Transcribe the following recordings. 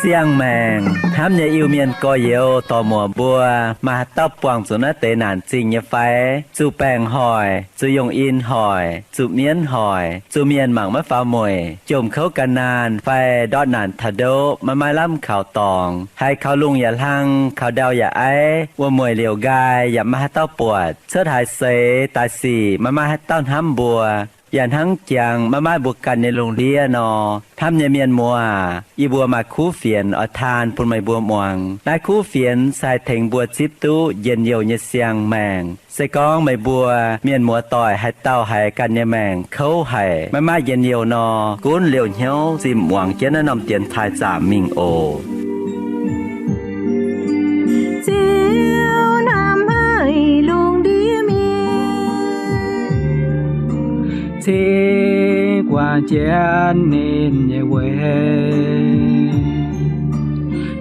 Siang mèng, hám nhà yêu miền coi yêu tò mùa bùa, mà tóc quàng xuống nó tế nản trình như phái, chú bèng hỏi, chú dùng in hỏi, chú miến hỏi, chú miền mảng mất phá mùi, chùm khấu cả nàn, phai đọt nản thà đô, mà mai lắm khảo tòng, hay khảo lungอย่าลัง khảo đauอย่าấy,ว่ามวยเหลียวกายอย่ามาให้เต้าปวด เชิดหายเสตายสี่มาให้เต้าห้ำบัว อย่างทั้งจังมาบุกกันในโรงเรียนอทำในเมียนมัวอีบัวมาคู่เฟียนอทานปุ่นไม่บัวมวงได้คู่เฟียนใส่เถงบัวจิบตู้เย็นเยียวเยเสียงแมงใส่ก้องไม่บัวเมียนมัวต่อยให้เต้าให้กันเยแมงเขาให้มาเย็นเยียวนอกุ้นเหลียวเหี้ยวจิมหวังเจนนำเตียนทายจ่ามิงโอthế qua chén nên nhẹ quê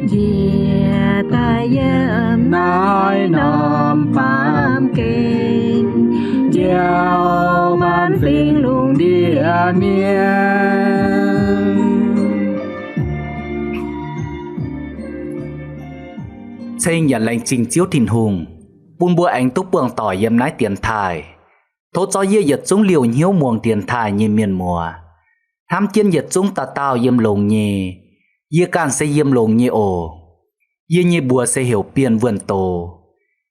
dìa ta yếm nói nòm phàm kinh gieo man phiền luôn đi miên xây nhận lệnh trình chiếu thìn hùng buôn bua anh túc bường tỏi yếm nái tiền thải thốt cho dê giật chúng liều nhiêu muồng tiền thải như miền mùa ham chiên giật chúng ta tao yếm lồng nhì dê can sẽ yếm lồng nhì ổ dê nhì bùa sẽ hiểu biên vườn tổ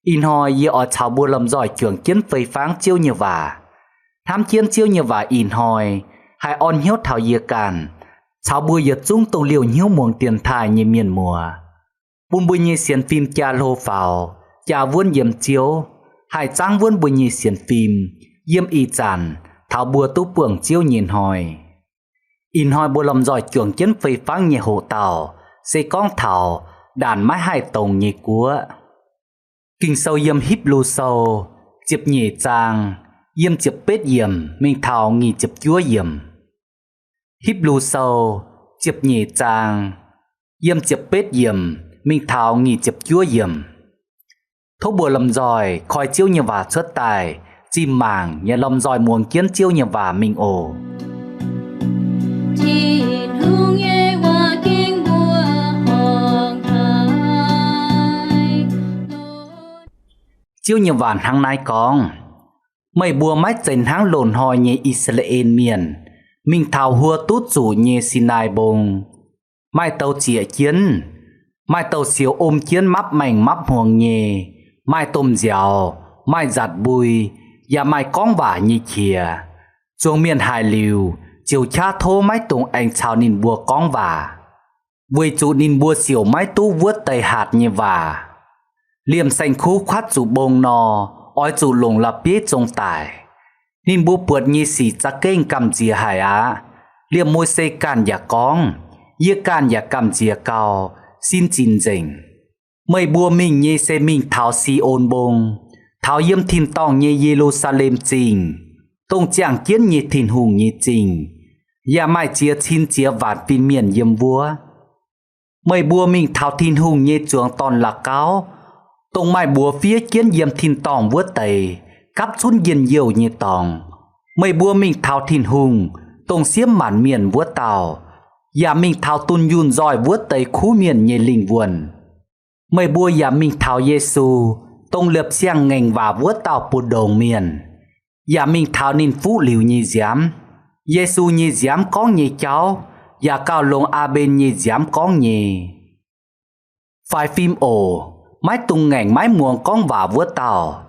in hoi dê ở chào bùa lầm giỏi trưởng chiến phây pháng chiêu như vả ham chiên chiêu như vả in hoi hai on hiếu thảo dê can chào bùa giật chúng tổ liều nhiêu muồng tiền thải như miền mùa buôn bùi nhì xiên phim cha lô phào cha vuông yếm chiếu hai trang vuông bùi nhì xiên phim yếm y chàn thảo bùa tú bường chiếu nhìn hỏi in hỏi bùa lầm giỏi trưởng chiến phây pháng nhì hộ tàu xây con thảo đàn mái hai tổng nhì cúa kinh sâu yếm híp lù sâu chịp nhì trang yếm chịp bết yếm mình thảo nghỉ chịp chúa yếm híp lù sâu chịp nhì trang yếm chịp bết yếm mình thảo nghỉ chịp chúa yếm thốt bùa lầm giỏi khỏi chiếu như vả xuất tài chim màng nhà lầm giỏi muồng kiến chiếu như vả mình ổ chiếu như vả hăng nai con mày bùa mách dành háng lồn hoi như Israel miền mình thảo hùa tút rủ như Sinai bông mai tàu chĩa chiến mai tàu xíu ôm chiến mắp mảnh mắp huồng nhề mai tôm dẻo mai giặt bùi và mai con vả như chìa chuông miền hải liều chiều cha thô mai tùng anh chào nín bùa con vả vui chủ nín bùa xỉu mai tu vuốt tây hạt như vả liềm xanh khu khoát chủ bông nò ói chủ lồng là biết trong tải nín bùa bượt như xỉ cha kênh cầm chìa hải á liềm môi xây can và con yê can và cầm chìa cao xin chín dình mây bùa mình như xe mình thảo si ôn bông thảo yếm thìn tòng như Jerusalem trình tông chàng kiến như thìn hùng như trình ya mai chia xin chia vạt pin miền yếm vua mây bùa mình thảo thìn hùng như chuồng tòn là cao tông mai bùa phía kiến yếm thìn tòng vua tây cắp xuống yên nhiều như tòng mây bùa mình thảo thìn hùng tông xiêm mản miền vua tàu ya mình thảo tuân yun giỏi vua tây khu miền như linh vuồn mây bùa ya mình thảo Giêsu tông lượp xiang ngành và vua tàu bột đồng miền ya mình thảo nín phú liều như giám Giêsu như giám có như cháu ya cao lông a bên như giám có như phải phim ổ mái tung ngành mái muồng con và vua tàu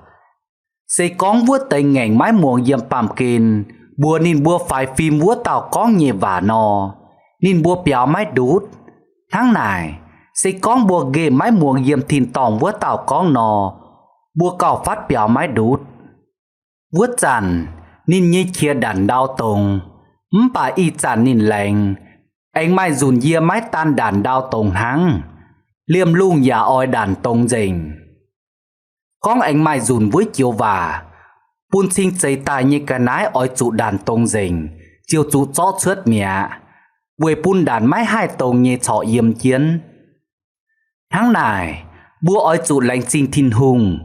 xây con vua tây ngành mái muồng yếm pàm kên bùa nín bùa phải phim vua tàu có như và nò nín bùa béo mái đút tháng này xây con bùa ghê mái muồng yếm thìn tòng vua tàu con nò bùa cào phát béo mái đút vua chàn nín như chia đàn đau tông bà y chàn nín lành anh mai dùn yê mái tan đàn đau tông hăng liêm lung nhà oi đàn tông dình con anh mai dùn với chiều vả buôn sinh xây tài như cái nái oi trụ đàn tông dình chiều trụ chó chớt mẹ Quê bún đàn mái hai tông nhé trọ yếm chiến. Tháng này, bua oi chủ lãnh trình thiên hùng,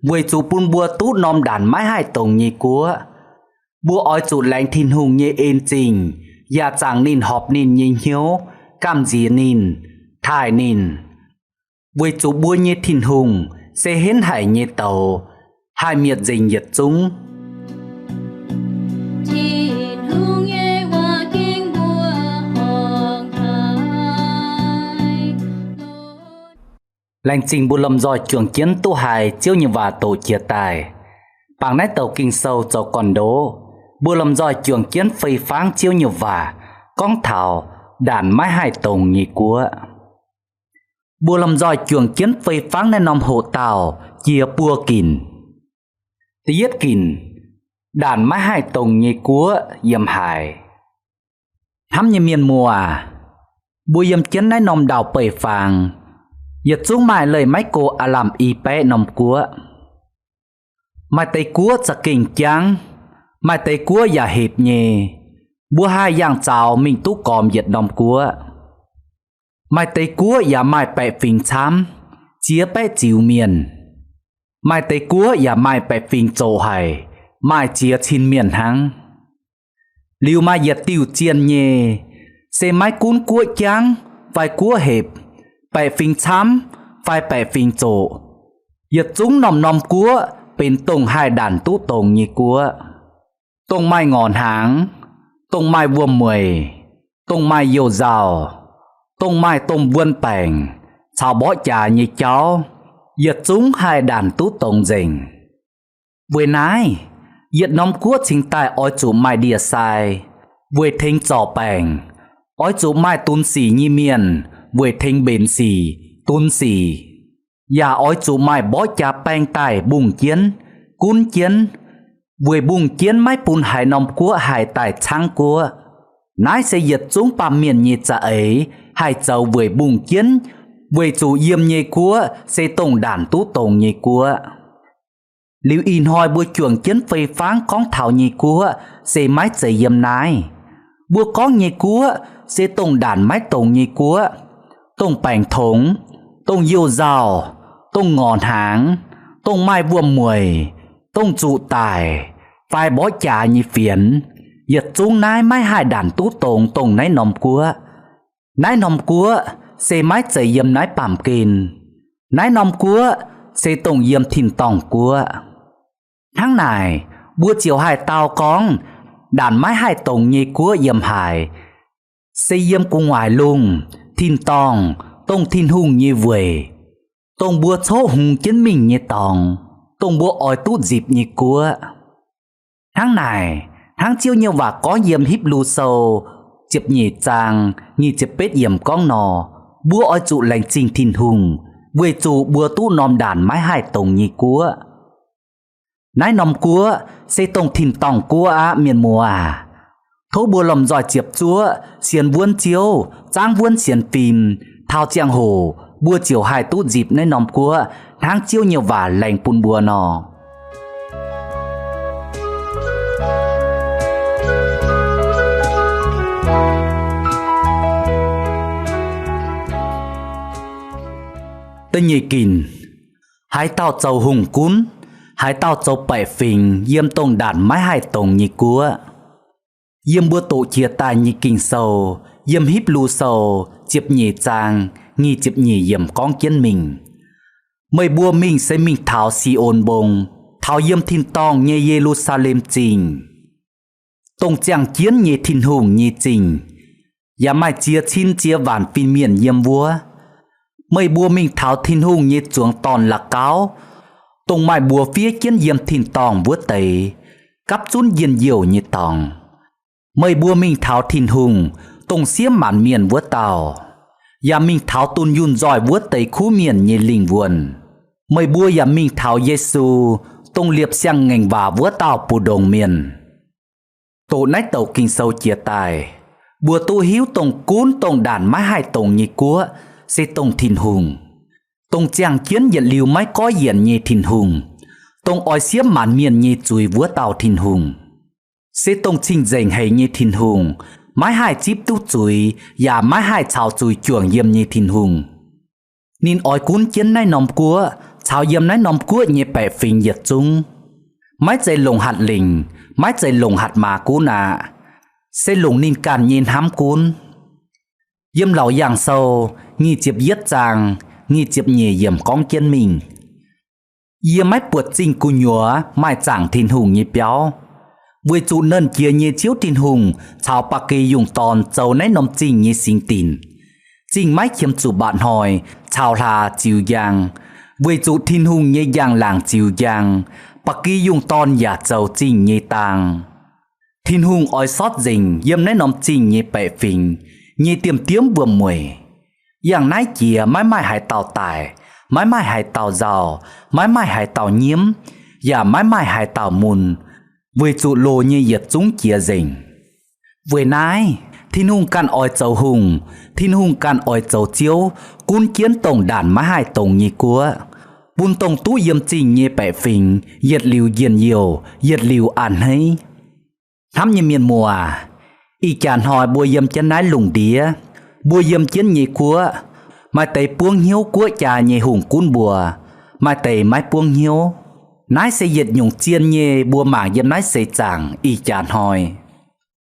quê chủ bún bua tút nòm đàn mái hai tông nhé cúa. Bua oi chủ lãnh thiên hùng nhé ên trình, ya chẳng nín họp nín nhé hiếu, cam dì nín, thải nín. Quê chủ bua nhé thiên hùng, sẽ hến hải nhé tàu, hai miệt dình nhiệt chúng. Lành trình bù lâm dòi trường kiến tu hài chiếu như và tổ chia tài. Bằng nét tàu kinh sâu cho con đố. Bù lâm dòi trường kiến phây pháng chiếu như và con thảo đàn mái hai tổng nhị cúa. Bù lâm dòi trường kiến phây pháng nên nòng hộ tàu chia bùa kìn. Tiết kìn đàn mái hai tổng nhị cúa yếm hài. Thăm như miền mùa bùa yếm kiến nên nòng đào bầy phàng. Yết xuống mai lời mấy cô à làm y bé nòng cúa. Mai tay cúa sẽ kinh chăng. Mai tay cúa giả hiệp nhề. Búa hai dạng chào mình tú còm yết nòng cúa. Mai tay cúa giả mai bẹ phình chám. Chia bé chiều miền. Mai tay cúa giả mai bẹ phình trổ hài. Mai chia chín miền hăng. Liu mai yết tiêu chiên nhề. Xe mai cún cúa chăng. Vai cúa hiệp. Bẻ phình chám, phải bẻ phình trổ. Yết chúng nòm cúa, bên tông hai đàn tú tông như cúa. Tông mai ngọn háng, tông mai vuông mùi, tông mai yêu rào, tông mai tông vươn bèng, chào bó trà như cháu. Yết chúng hai đàn tú tông dình. Với nái, yết nòm cúa chính tài oi chủ mai đìa sai. Với thính trò bèng, oi chủ mai tún xỉ như miền. Với thính bền xì, tuôn xì. Và oi chủ mai bó chà bèng tài bùng chiến, cún chiến. Với bùng chiến mái bùn hải nòng của hải tài trăng của. Nái sẽ giật chúng bà miền nhiệt trả ấy, hải châu với bùng chiến. Với chủ yếm nhê của, sẽ tổng đàn tú tổng nhê của. Liu in hoi bùa chuồng chiến phê phán con thảo nhê của, sẽ mái chạy yếm nái. Bùa con nhê của, sẽ tổng đàn mái tổng nhê của. Tông bành thống, tông yêu rào, tông ngọn háng, tông mai vuông mùi, tông trụ tài, vai bó trà như phiến. Yết chúng nái mái hai đàn tú tông nái nòm cúa. Nái nòm cúa, sẽ mái chạy yếm nái bàm kên. Nái nòm cúa, sẽ tông yếm thìn tòng cúa. Tháng này, bua chiều hai tao con, đàn mái hai tông như cúa yếm hài. Sẽ yếm của ngoài lung, thìn tòng, tông thìn hùng như về. Tông búa chô hùng chiến mình như tòng, tông búa oi tút dịp như cúa. Tháng này, tháng chiêu nhiều và có yếm híp lưu sâu, chịp nhị chàng, nhị chịp bết yếm con nò, búa oi trụ lành trình thìn hùng, về trụ búa tú nòm đàn mái hai tông như cúa. Nái nòm cúa, sẽ tông thìn tòng cúa á miền mùa à. Thố bùa lầm giỏi chiếp chúa, xiên vuôn chiếu, trang vuôn xiên phim, thao chiang hồ, bùa chiều hai tút dịp nơi nòm cúa, tháng chiêu nhiều và lành bùn bùa nò. Tên nhị kìn, hai tao châu hùng cún, hai tao châu bẻ phình, yếm tông đàn mái hai tông nhị cúa. Yếm bữa tổ chia tài nhị kinh sâu, yếm híp lưu sâu, chiếp nhị chàng, nghi chiếp nhị yếm con kiến mình. Mời bùa mình sẽ mình thảo si ôn bông, thảo yếm thiên tòng nhê Jerusalem trình. Tông chàng chiến nhê thiên hùng nhê trình, yá mai chia chín chia vạn phiên miền yếm vua. Mời bùa mình thảo thiên hùng nhê chuông tòn là cáo, tông mai bùa phía kiến yếm thiên tòng vua tẩy, cắp chún yên diệu nhê tòng. Mời bùa mình tháo thìn hùng, tông xiêm mạn miền vua tàu. Yà mình tháo tôn yun giỏi vua tây khu miền như linh vuồn. Mời bùa yà mình tháo Giê-xu, tông liệp sang ngành và vua tàu bù đồng miền. Tổ nách tàu kinh sâu chia tài. Bùa tu hiếu tông cún tông đàn mái hai tông như cúa, sẽ tông thìn hùng. Tông chàng chiến nhận liều mái có diện như thìn hùng. Tông oi xiêm mạn miền như chùi vua tàu thìn hùng. Sẽ tông trình dành hay như thìn hùng, mái hai chip tu chuối và mái hai chào chuối chuồng yếm như thiên hùng nên ỏi cuốn chiến nay nòng cua chào yếm nay nòng cua như bẻ phình nhiệt chung mái dây lồng hạt lình mái dây lồng hạt mà cú nà sẽ lồng nên càn nhìn hám cuốn yếm lão dạng sâu nghi chịp yết chàng nghi chịp nhẹ yếm con chân mình yếm mái buột chinh cú nhúa mai chẳng thiên hùng như béo với chủ nền kia như chiếu thiên hùng chào bạc kỳ dùng tòn dầu nấy nông chinh như sinh tin chinh mái khiêm chủ bạn hỏi chào là chiều giang với chủ thiên hùng như giang làng chiều giang bạc kỳ dùng tòn giả dầu chinh như tàng thiên hùng oi sót dình yếm nấy nông chinh như bệ phình như tiêm tiếm vừa mùi dạng nái kia mãi mãi hải tàu tài mãi mãi hải tàu giàu mãi mãi hải tàu nhiễm và mãi mãi hải tàu mùn với trụ lô như nhiệt chúng kia rình với nái thiên hùng can oi châu hùng thiên hùng can oi châu chiếu cún chiến tổng đàn mãi hai tổng như cua bùn tổng tú yếm trình như bẻ phình nhiệt liều diền nhiều nhiệt liều ăn hay thắm như miền mùa y chàn hỏi bùa yếm chân nái lùng đía bùa yếm chiến như cua mai tây buông hiếu của cha như hùng cún bùa mai tây mái buông hiếu nái sẽ diệt nhung chiên nhê bùa mảng yếm nái sẽ chẳng y chàn hỏi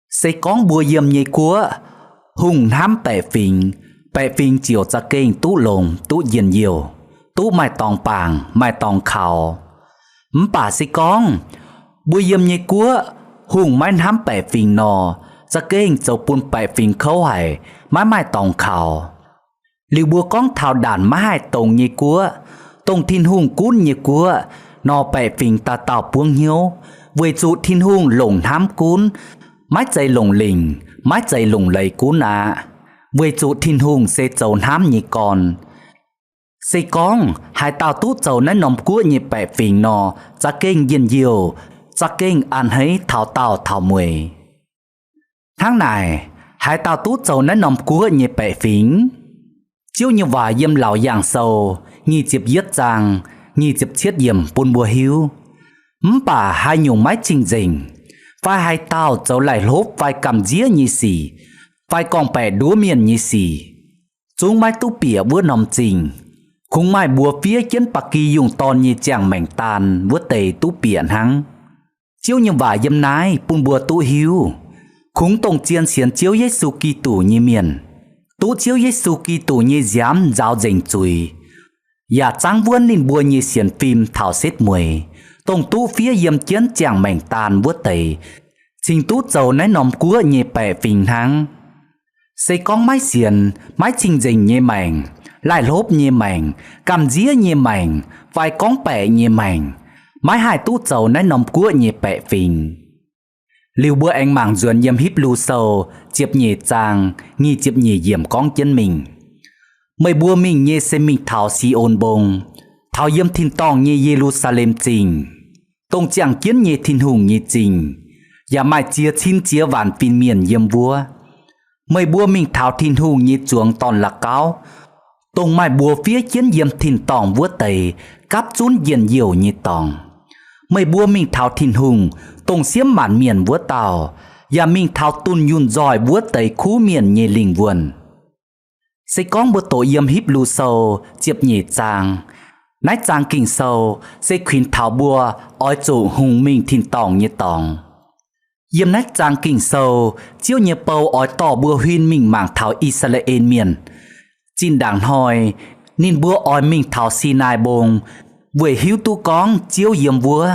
sẽ con bùa yếm nhê của hùng hám bẻ phình chiều ra kênh tú lồng tú diền nhiều tú mai tòng bảng mai tòng khảo bà sẽ con bùa yếm nhê của hùng mai hám bẻ phình nò ra kênh châu bùn bẻ phình khâu hải mai tòng khảo liu bùa con thảo đàn mái hai tòng nhê của tòng thiên hùng cún nhê của nò bẻ phình ta tạo buông hiếu với chủ thiên hùng lồng hám cún mái dây lồng lình mái dây lồng lầy cún với chủ thiên hùng sẽ châu hám như con sẽ con hai tàu tú châu nấy nòng cua như bẻ phình nò ra kênh yên nhiều ra kênh ăn thấy thảo tàu thảo mùi tháng này hai tàu tú châu nấy nòng cua như bẻ phình chiếu như vài yếm lão dạng sâu nghi chịp yết giang nghi chịp chiết yếm bùn bùa hiếu bà hai nhung mái trình dình vai hai tàu châu lại lốp vai cầm dĩa như xì vai con bẻ đúa miền như xì chúng mái tú bỉa bữa nòng trình khung mai bùa phía chân bạc kỳ dùng tòn như chàng mảnh tàn bữa tề tú bỉa hăng chiếu như vài yếm nái bùn bùa tú hiếu khung tổng chiên xiên chiếu Giêsu Kitô như miền tú chiếu Giêsu Kitô như giám giáo dình chùi và trang vươn lên bùa như xiên phim thảo xếp mùi tổng tú phía yếm chiến chàng mảnh tàn bữa tề trình tú dầu nấy nòng cua như bẻ phình hăng xây con mái xiên mái trình dình như mảnh lại lốp như mảnh cầm dĩa như mảnh vai con bẻ như mảnh mái hai tú dầu nấy nòng cua như bẻ phình liu bữa anh mảng duyên yếm híp lưu sầu chiếp nhẹ chàng nghi chiếp nhẹ yếm con chân mình mày bùa mình như xem mình thảo si ôn bông thảo yếm thiên tòng như Jerusalem trình tông chàng kiến như thiên hùng như trình và mai chia xin chia vạn pin miền yếm vua mày bùa mình thảo thiên hùng như chuồng tòn lạc cáo tông mai bùa phía chiến yếm thiên tòng vua tây cáp chún diền nhiều như tòng mày bùa mình thảo thiên hùng tông xiêm mạn miền vua tàu và mình thảo tun yun giỏi vua tây khu miền như linh vườn sẽ con bữa tổ yếm híp lưu sâu chiếp nhẹ chàng nái chàng kinh sâu sẽ khuyên thảo bùa oi chủ hùng mình thiên tòng như tòng yếm nái chàng kinh sâu chiếu như bầu oi tỏ bùa huyên mình mảng thảo Israel miền chín đảng hỏi nên bùa oi mình thảo Sinai bông với hiếu tu con chiếu yếm vua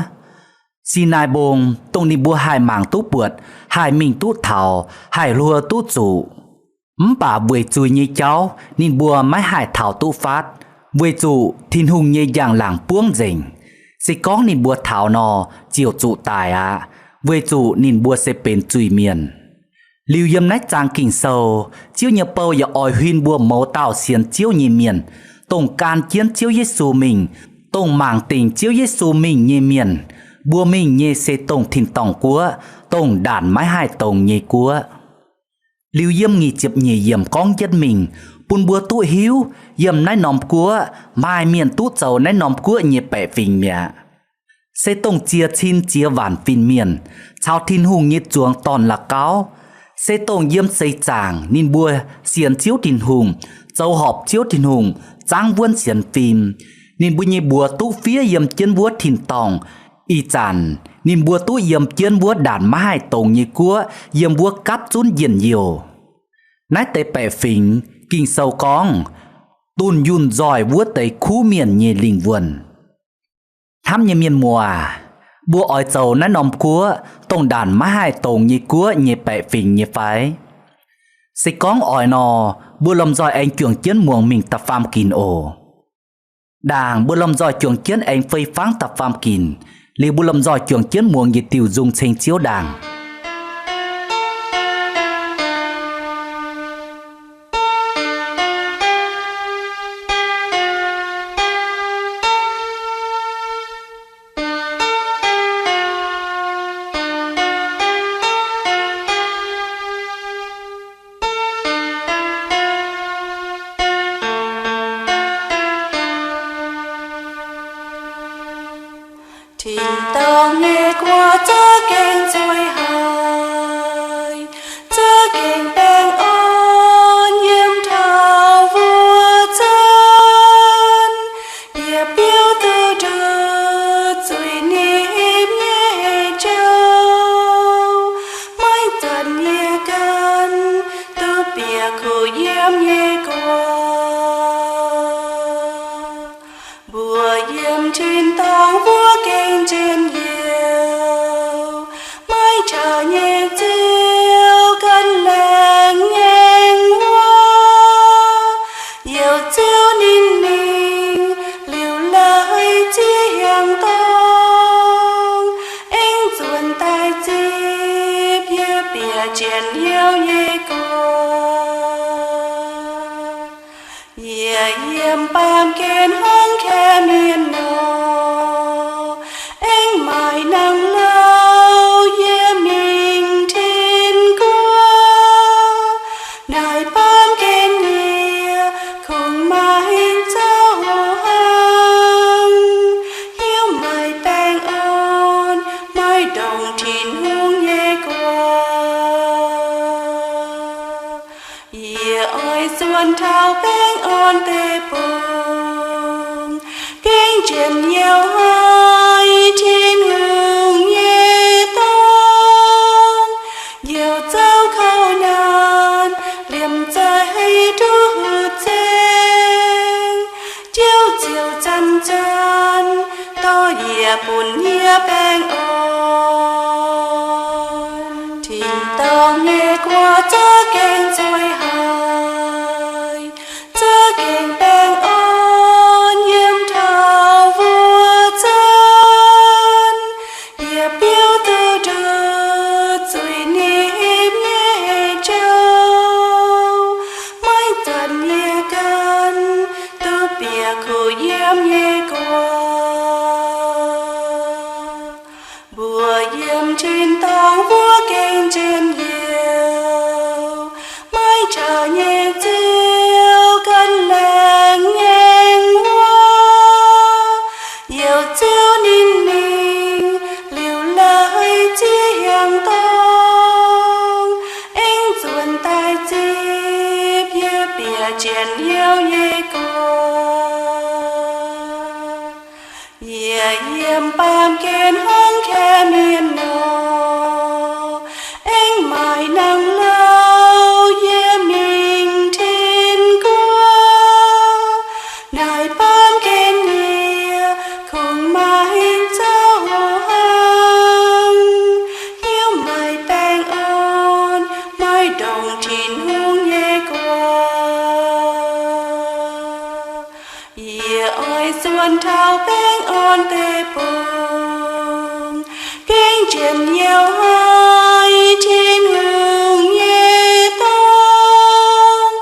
Sinai bông tông đi bùa hai mảng tú bượt hai mình tú thảo hai lùa tú chủ bà với chui như cháu nên bùa mái hai thảo tú phát với chủ thiên hùng như dạng làng buông dình sẽ có nên bùa thảo nò chiều trụ tài với chủ nên bùa sẽ bền chui miền liu yếm nách trang kinh sâu chiếu như bầu và oi huyên bùa mẫu tạo xiên chiếu như miền tổng can chiến chiếu Giêsu mình tổng mảng tình chiếu Giêsu mình như miền bùa mình như sẽ tổng thiên tòng của tổng đàn mái hai tổng như của liu yếm nghi chụp nhị yếm con chân mình bùn bùa tu hiếu yếm nái nòng của mai miền tu dầu nái nòng của như bẻ phình mẹ sẽ tổng chia xin chia vạn phình miền chào thiên hùng như chuồng tòn lạc cáo sẽ tông yếm xây chàng nên bùa xiên chiếu trình hùng châu họp chiếu trình hùng giang vươn xiên phim nên bùa nhị bùa tú phía yếm chân bùa thìn tòng y chàn nên bùa tú yếm chân bùa đàn má hai tông như cua yếm bùa cắp chún diện nhiều nái tê bẻ phình kinh sâu con tuôn yun giỏi bùa tây khu miền nhị linh vườn thăm như miền mùa bùa ỏi châu nái nòm cua tông đàn má hai tông như cua nhị bẻ phình như phái sẽ con ỏi nò bùa lầm giỏi anh chuồng chiến muồng mình tập phàm kín ổ đàng bùa lầm giỏi chuồng chiến anh phơi pháng tập phàm kín li bùa lầm giỏi chuồng chiến muồng như tiêu dung sinh chiếu đàng Thìn tông nghe qua chớ kênh rồi hài chớ kênh bèn ôn yếm thảo vua chân yếm biểu tư đợt rồi niệm nhẹ châu mãi dần nhẹ gần tư bìa khổ yếm nhẹ qua bùa yếm trên tông vua trên nhiều mái trà nhẹ chiều cân làng ngang hoa nhiều chiều ninh ninh liều lời chi hàng tông anh ruồn tai chip bia bia chèn yêu nhẹ cô yếm bám kén hong khe miền nọ mãi nắng lâu yếm mình thiên qua nài bám kén nia không mãi cháu hăng hiếu mãi bèn ôn mãi đồng thìn hương nhẹ qua ơi xuân thao bèn ôn tê bông kinh chuyện nhiều hai thiên hương nhẹ tông nhiều dấu khâu nàn liềm trái đu chênh chiếu chiều chăn chăn to nhẹ buồn nhẹ bèn ôn thìn tông nghe qua chớ kênh rồi hài chớ kênh bèn ôn yếm thảo vua chân yếm biểu tư đợt rồi niệm nhẹ châu mãi dần nhẹ gần tư bìa khổ yếm nhẹ qua bùa yếm trên tông vua kênh trên nhiều mái trà nhẹ chiều cân làng ngang hoa nhiều chiều ninh ninh liều lời chi hàng tông anh ruồn tai chip bia bia chèn yêu nhẹ cô yếm bám kén hong khe miền nọ anh mãi nắng lâu yếm mình thiên qua nài bám kén nia không mãi cháu hăng hiếu mãi bèn ôn mãi đồng thìn hương nhẹ qua ơi xuân thao bèn ôn tê bông kinh chuyện nhiều hai thiên hương nhẹ tông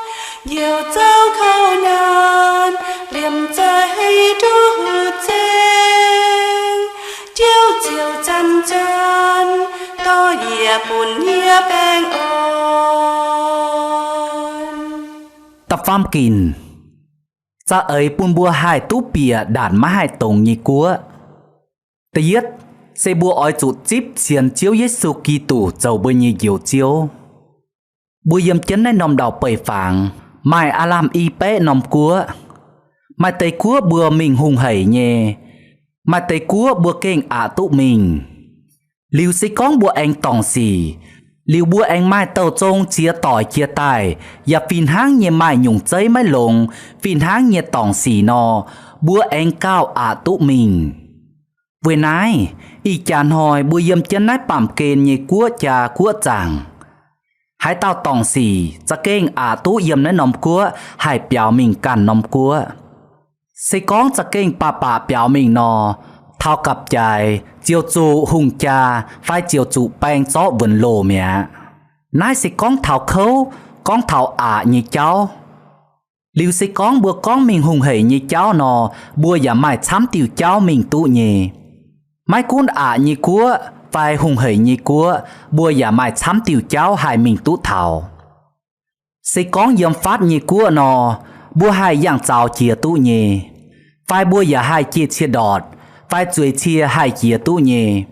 nhiều dấu khâu nàn liềm trái đu chênh chiếu chiều chăn chăn to nhẹ buồn nhẹ bèn ôn tập phàm kín sa ấy buôn bùa hai tú bìa đàn má hai tông như cua tiết sẽ bùa ói chủ chip xiên chiếu Giêsu Kitô giàu bơi như nhiều chiếu bùa yếm chấn này nòng đầu bầy phẳng mai alam y pé nòng cúa mai tây cúa bùa mình hùng hẩy nhẹ mai tây cúa bùa kênh tụ mình liu sĩ con bùa anh tòng xì liu bùa anh mai tàu trông chia tỏi chia tài và phìn háng nhẹ mai nhung chơi mai lồng phìn háng nhẹ tòng xì nò bùa anh cao tụ mình với nái y chàn hỏi bùa yếm chân nái bảm kênh nhẹ cúa trà cúa chàng hai tao tòng xìจะเก่งตู้เยี่ยมในนมกัวให้เปียวมิงกันนมกัวสิก้องจะเก่งป่าเปียวมิงนอเท่ากับใจเจียวจูหุงจาไฟเจียวจูแป้งซ้อวนโลเมียนายสิก้องเท่าเขาก้องเท่ายี่เจ้าลิวสิก้องบัวก้องมิงหุงเหยยี่เจ้านอบัวอย่าไม่ช้ำติวเจ้ามิงตู้เย่ไม่กุ้นยี่กัวphải hùng hởi như cua bùa giả mai chăm tiểu cháu hai mình tú thảo sẽ có yếm phát như cua nò bùa hai dạng chào chia tú nhẹ phải bùa giả hai chia đọt phải chuối chia hai chia tú nhẹ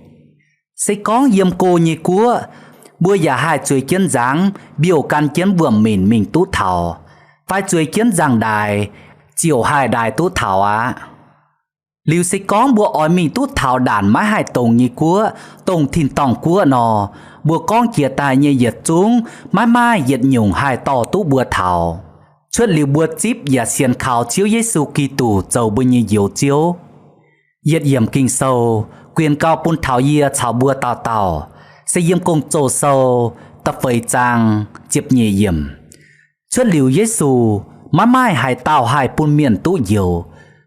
sẽ có yếm cô như cua bùa giả hai chuối chân dáng biểu can chân vừa mình tú thảo phải chuối chân dáng đài chiều hai đài tú thảo liu sĩ con bùa ỏi mình tú thảo đàn mái hai tông như cua tông thìn tòng cua nò bùa con chia tài như giật chúng mái giật nhung hai tò tú bùa thảo chuột liu bùa chip và xiên khảo chiếu Giêsu Kitô dầu bùa như diệu chiếu giật yểm kinh sâu quyền cao bún thảo yê chào bùa tàu sẽ yểm công trổ sâu tập phơi trang chip nhẹ yểm chuột liu Giêsu mái hai tàu hai bún miền tú diệu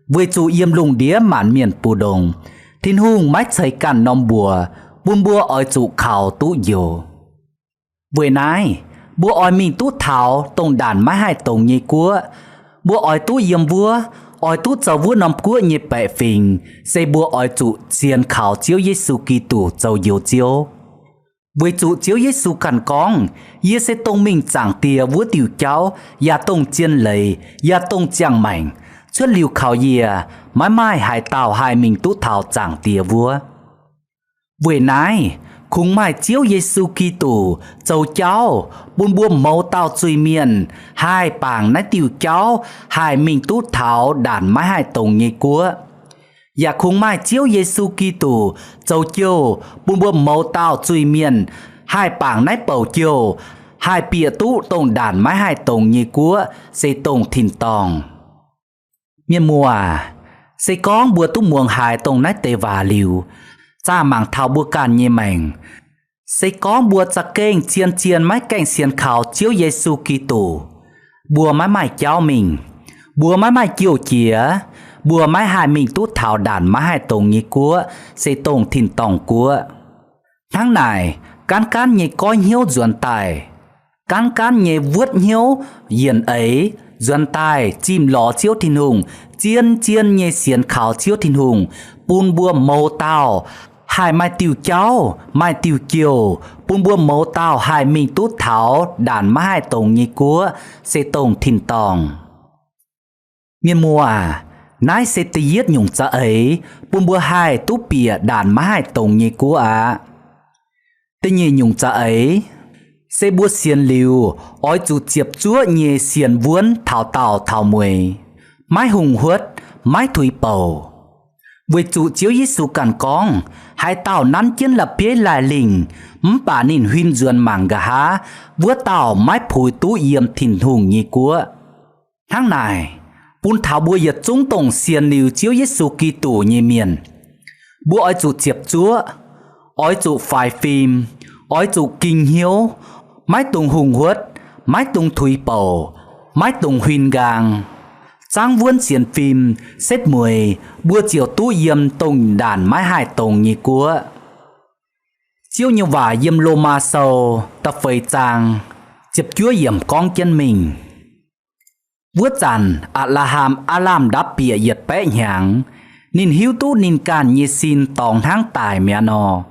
với chủ yếm lùng đĩa mạn miền pù đồng thiên hung mách xây cằn nòng bùa buôn bùa ỏi chủ khảo tú diều với nái bùa ỏi mình tú thảo tông đàn mái hai tông như cua bùa ỏi tú yếm vua ỏi tú châu vua nòng cua như bẹ phình xây bùa ỏi chủ xiên khảo chiếu Giêsu Kitô châu diều chiếu với chủ chiếu Giêsu cằn con yê sẽ tông mình chẳng tìa vua tiểu cháu ya tông chiên lầy ya tông chẳng mảnh chuột liu khảo yê mãi hai tàu hai mình tú thảo chẳng tìa vua với nái khung mai chiếu Giêsu Kitô châu cháu buôn buôn mẫu tàu chui miền hai bảng nái tiểu cháu hai mình tú thảo đàn mãi hai tông như cua và khung mai chiếu Giêsu Kitô châu chiêu buôn buôn mẫu tàu chui miền hai bảng nái bầu chiêu hai bìa tú tông đàn mãi hai tông như cua xây tông thìn tòng miền mùa sẽ có bùa tú muồng hài tông nái tê và liu cha mảng thảo bùa càn như mảnh sẽ có bùa cha kênh chiên mái canh xiên khảo chiếu Giêsu Kitô bùa mái cháu mình bùa mái chiều chía bùa mái hai mình tú thảo đàn mái hai tông như cua sẽ tông thìn tòng cua tháng này can như có hiếu duẩn tài can như vượt hiếu hiền ấy duẩn tài chim lò chiếu thiên hùng chiên như xiên khảo chiếu thiên hùng bùn bùa màu tàu hai mai tiêu cháu mai tiêu kiều bùn bùa màu tàu hai mình tú thảo đàn mái hai tông như cua sẽ tông thìn tòng miền mùa nái sẽ tì yết nhung cha ấy bùn bùa hai tú bìa đàn mái hai tông như cua tì nhì nhung cha ấy sẽ bùa xiên liu ỏi chủ chiệp chúa nhẹ xiên vuốn thảo mùi mái hùng huất mái thủy bầu với chủ chiếu Giêsu càn con hai tàu nắn chiến là phía lại lình bà nín huyên dườn mảng gà há vua tàu mái phùi tú yếm thìn hùng như cua tháng này bún thảo bùa yết chúng tổng xiên liu chiếu Giêsu Kitô như miền bùa ỏi chủ chiệp chúa ỏi chủ phải phim ỏi chủ kinh hiếu mái tùng hùng huất mái tùng thủy bầu mái tùng huyên gang trang vuông xiên phim xét mùi bùa chiều tú yếm tùng đàn mái hai tông như cua chiếu như vả yếm lô ma sâu tập phơi trang chụp chúa yếm con chân mình vua chàn alam đáp bìa yết bẽ nhàng nín hiếu tú nín can như xin tòng tháng tài mẹ nò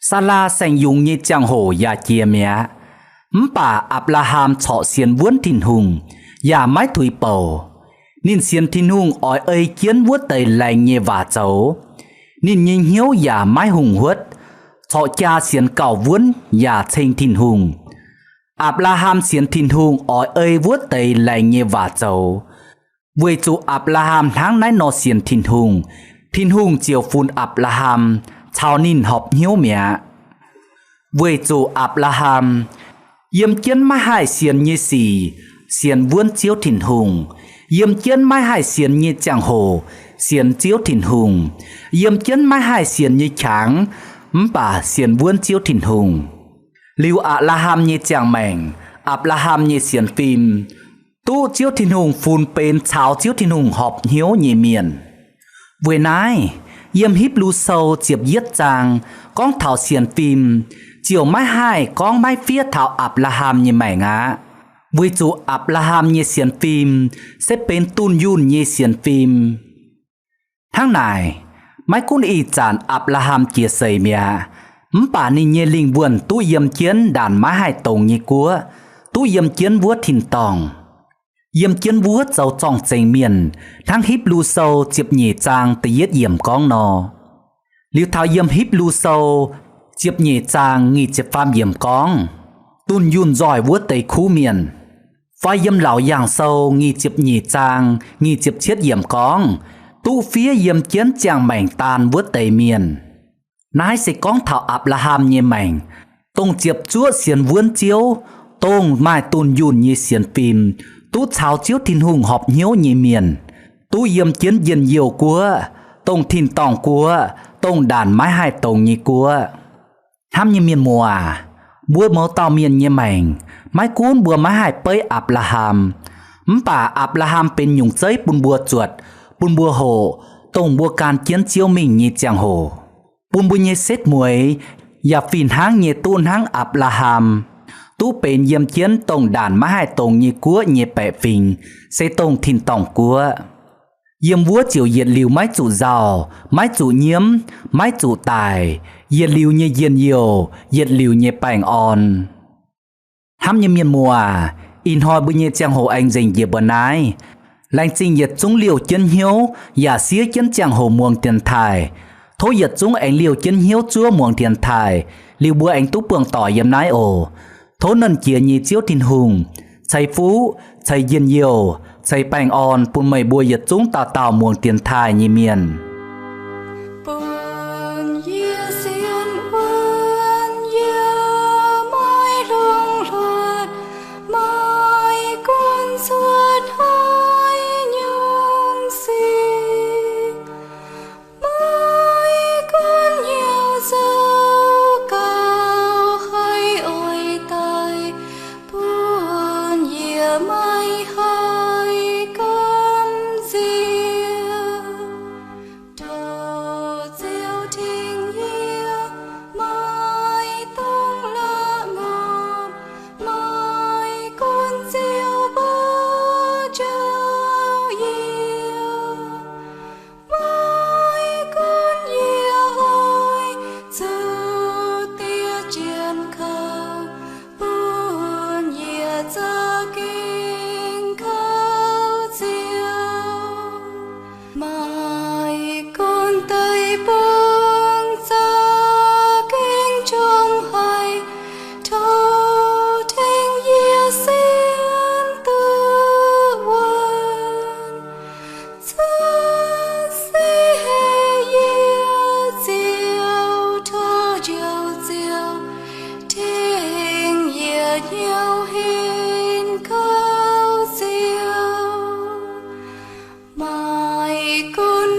Sala sành dùng như chẳng hổ ya chia mẹ bà Abraham chọ xiên vuốn thìn hùng ya mái thủy bầu nín xiên thìn hùng ỏi ơi kiến vuốt tây lành như vả cháu nín nhìn hiếu ya mái hùng huất chọ cha xiên cào vuốn ya chênh thìn hùng Abraham xiên thiên hùng ỏi ơi vuốt tây lại nghe và dầu. Với chủ Abraham tháng nãy nó xiên thiên hùng chiều phun Abraham, chào nín họp hiếu mẹ. Với chủ Abraham, yếm chân mai hai xiên như xì, xiên vươn chiếu thiên hùng, yếm chân mai hai xiên như chẳng hồ, xiên chiếu thiên hùng, yếm chân mai hai xiên như tráng, bà xiên vươn chiếu thiên hùng. Liu Abraham như chàng mảnh, Abraham như xiên phim, tu chiếu thiên hùng phun bên chào chiếu thiên hùng họp hiếu như miền. Với nái, yếm híp lưu sâu chiếp giết chàng, con thảo xiên phim, chiều mai hai con mai phía thảo Abraham như mảnh á. Với chủ Abraham như xiên phim, sẽ bên tun yun như xiên phim. Tháng này, mấy con y chán Abraham chia sẻ mẹ, bà ni nhé linh buồn tu yếm chiến đàn má hai tổng như cua, tu yếm chiến vua thìn tòng. Yếm chiến vua giàu trọng chênh miền, tháng híp lưu sâu chiếp nhị trang tự yết yếm con nó. Liu thảo yếm híp lưu sâu, chiếp nhị trang nghi chiếp phàm yếm con. Tun yun giỏi vua tây khu miền. Phai yếm lão yang sâu nghi chiếp nhị trang, nghi chiếp chiết yếm con. Tu phía yếm chiến chàng mảnh tàn vua tây miền. Nái sẽ con thảo Abraham như mảnh, tông chiếp chúa xiên vươn chiếu, tông mai tun yun như xiên phim, tu chào chiếu thiên hùng họp hiếu như miền, tu yếm chiến yên nhiều của, tông thiên tòng của, tông đàn mái hai tông như của. Ham như miền mùa à, bua mẫu tàu miền như mảnh, mái cuốn bua mái hai bấy Abraham, bà Abraham bên nhung giấy bùn bua chuột, bùn bua hồ, tông bua can chiến chiếu mình như chàng hồ. Bùn bua như xét muối, và phìn háng như tuôn háng Abraham. Tu bên yếm chiến tông đàn má hai tông như cua như bẻ phình, sẽ tông thiên tòng cua. Yếm vua chiều nhiệt liều mái chủ giàu, mái chủ nhiếm, mái chủ tài, nhiệt liều như yên nhiều, nhiệt liều như bảnh on. Hám như miền mùa, in hoi bư như chàng hồ anh dành dịp bần ái. Lành trình nhiệt chúng liều chân hiếu, và xía chân chàng hồ muông tiền thải. Thố nhiệt chúng anh liều chân hiếu chúa muông tiền thải, liều bữa anh tú bường tỏ yếm nái ổ. Thố nân chia nhị chiếu thiên hùng, chạy phú, chạy yên nhiều, chạy bành on, bùn mây bùa nhiệt chúng tào tào muông tiền thải như miền. Con